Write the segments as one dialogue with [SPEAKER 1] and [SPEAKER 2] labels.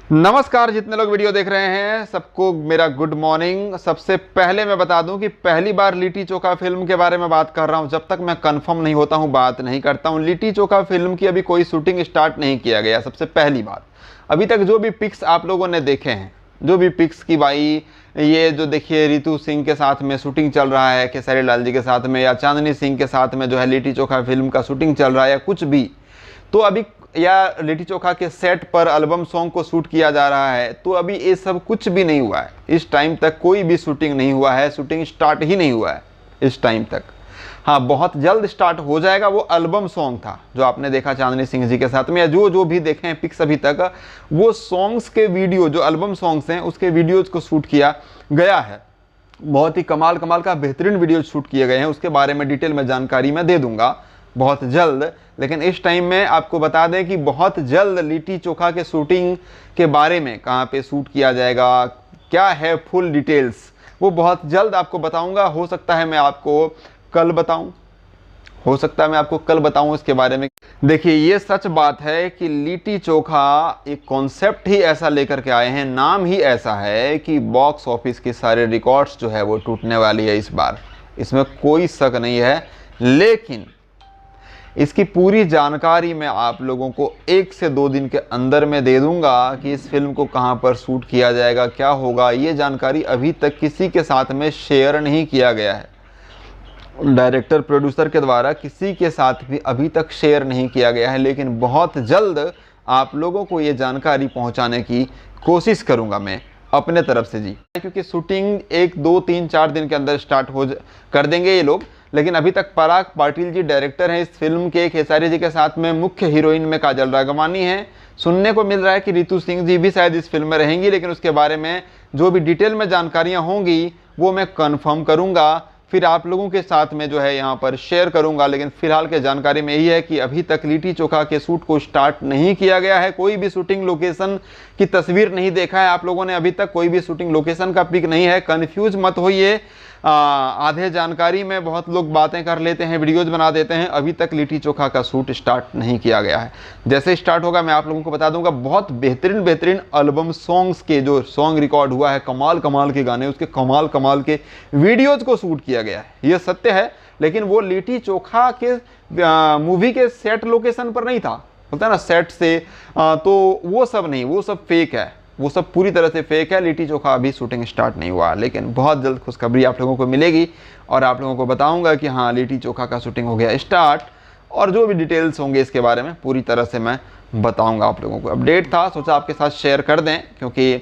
[SPEAKER 1] नमस्कार, जितने लोग वीडियो देख रहे हैं सबको मेरा गुड मॉर्निंग। सबसे पहले मैं बता दूं कि पहली बार लिट्टी चोखा फिल्म के बारे में बात कर रहा हूं। जब तक मैं कंफर्म नहीं होता हूं बात नहीं करता हूं। लिट्टी चोखा फिल्म की अभी कोई शूटिंग स्टार्ट नहीं किया गया। सबसे पहली बात, अभी तक जो भी पिक्स आप लोगों ने देखे हैं, जो भी पिक्स की भाई ये जो देखिए रितु सिंह के साथ में शूटिंग चल रहा है, खेसारी लाल जी के साथ में, या चांदनी सिंह के साथ में जो है लिट्टी चोखा फिल्म का शूटिंग चल रहा है, या कुछ भी, तो अभी या लिट्टी चोखा के सेट पर एल्बम सॉन्ग को शूट किया जा रहा है, तो अभी ये सब कुछ भी नहीं हुआ है। इस टाइम तक कोई भी शूटिंग नहीं हुआ है, शूटिंग स्टार्ट ही नहीं हुआ है इस टाइम तक। हाँ, बहुत जल्द स्टार्ट हो जाएगा। वो एल्बम सॉन्ग था जो आपने देखा चांदनी सिंह जी के साथ में, या जो भी देखे हैं पिक्स अभी तक, वो सॉन्ग्स के वीडियो, जो एल्बम सॉन्ग्स हैं उसके वीडियोज को शूट किया गया है। बहुत ही कमाल का बेहतरीन वीडियो शूट किए गए हैं। उसके बारे में डिटेल में जानकारी मैं दे दूंगा बहुत जल्द। लेकिन इस टाइम में आपको बता दें कि बहुत जल्द लिट्टी चोखा के शूटिंग के बारे में, कहाँ पे शूट किया जाएगा, क्या है फुल डिटेल्स, वो बहुत जल्द आपको बताऊंगा। हो सकता है मैं आपको कल बताऊं, हो सकता है मैं आपको कल बताऊं इसके बारे में। देखिए, ये सच बात है कि लिट्टी चोखा एक कॉन्सेप्ट ही ऐसा लेकर के आए हैं, नाम ही ऐसा है कि बॉक्स ऑफिस के सारे रिकॉर्ड्स जो है वो टूटने वाली है इस बार। इसमें कोई शक नहीं है। लेकिन इसकी पूरी जानकारी मैं आप लोगों को 1 से 2 दिन के अंदर में दे दूंगा कि इस फिल्म को कहां पर शूट किया जाएगा, क्या होगा। ये जानकारी अभी तक किसी के साथ में शेयर नहीं किया गया है। डायरेक्टर प्रोड्यूसर के द्वारा किसी के साथ भी अभी तक शेयर नहीं किया गया है। लेकिन बहुत जल्द आप लोगों को ये जानकारी पहुंचाने की कोशिश करूंगा मैं अपने तरफ से जी। क्योंकि शूटिंग 1, 2, 3, 4 दिन के अंदर स्टार्ट कर देंगे ये लोग। लेकिन अभी तक पराग पाटिल जी डायरेक्टर हैं इस फिल्म के। खेसारी जी के साथ में मुख्य हीरोइन में काजल राघवानी है। सुनने को मिल रहा है कि रितु सिंह जी भी शायद इस फिल्म में रहेंगी। लेकिन उसके बारे में जो भी डिटेल में जानकारियां होंगी वो मैं कंफर्म करूंगा, फिर आप लोगों के साथ में जो है यहाँ पर शेयर करूंगा। लेकिन फिलहाल के जानकारी में यही है कि अभी तक लिट्टी चोखा के शूट को स्टार्ट नहीं किया गया है। कोई भी शूटिंग लोकेशन की तस्वीर नहीं देखा है आप लोगों ने अभी तक, कोई भी शूटिंग लोकेशन का पिक नहीं है। कंफ्यूज मत होइए। आधे जानकारी में बहुत लोग बातें कर लेते हैं, वीडियोज बना देते हैं। अभी तक लिट्टी चोखा का शूट स्टार्ट नहीं किया गया है। जैसे स्टार्ट होगा मैं आप लोगों को बता दूंगा। बहुत बेहतरीन एल्बम सॉन्ग्स के जो सॉन्ग रिकॉर्ड हुआ है, कमाल के गाने, उसके कमाल के वीडियोज को शूट किया गया है, ये सत्य है। लेकिन वो लिट्टी चोखा के मूवी के सेट लोकेशन पर नहीं था, होता है ना सेट से, तो वो सब नहीं, वो सब फेक है, वो सब पूरी तरह से फेक है। लिट्टी चोखा अभी शूटिंग स्टार्ट नहीं हुआ। लेकिन बहुत जल्द खुशखबरी आप लोगों को मिलेगी और आप लोगों को बताऊंगा कि हाँ, लिट्टी चोखा का शूटिंग हो गया स्टार्ट। और जो भी डिटेल्स होंगे इसके बारे में पूरी तरह से मैं बताऊंगा आप लोगों को। अपडेट था, सोचा आपके साथ शेयर कर दें, क्योंकि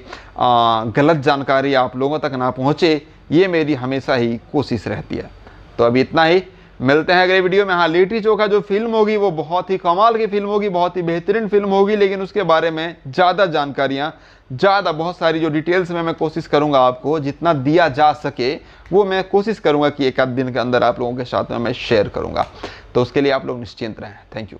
[SPEAKER 1] गलत जानकारी आप लोगों तक ना पहुँचे, ये मेरी हमेशा ही कोशिश रहती है। तो अभी इतना ही, मिलते हैं अगले वीडियो में। हाँ, लिट्टी चोखा जो फिल्म होगी वो बहुत ही कमाल की फिल्म होगी, बहुत ही बेहतरीन फिल्म होगी। लेकिन उसके बारे में ज़्यादा जानकारियाँ, बहुत सारी जो डिटेल्स में मैं कोशिश करूंगा आपको जितना दिया जा सके, वो मैं कोशिश करूंगा कि 1 आध दिन के अंदर आप लोगों के साथ में मैं शेयर करूंगा। तो उसके लिए आप लोग निश्चिंत रहें। Thank you.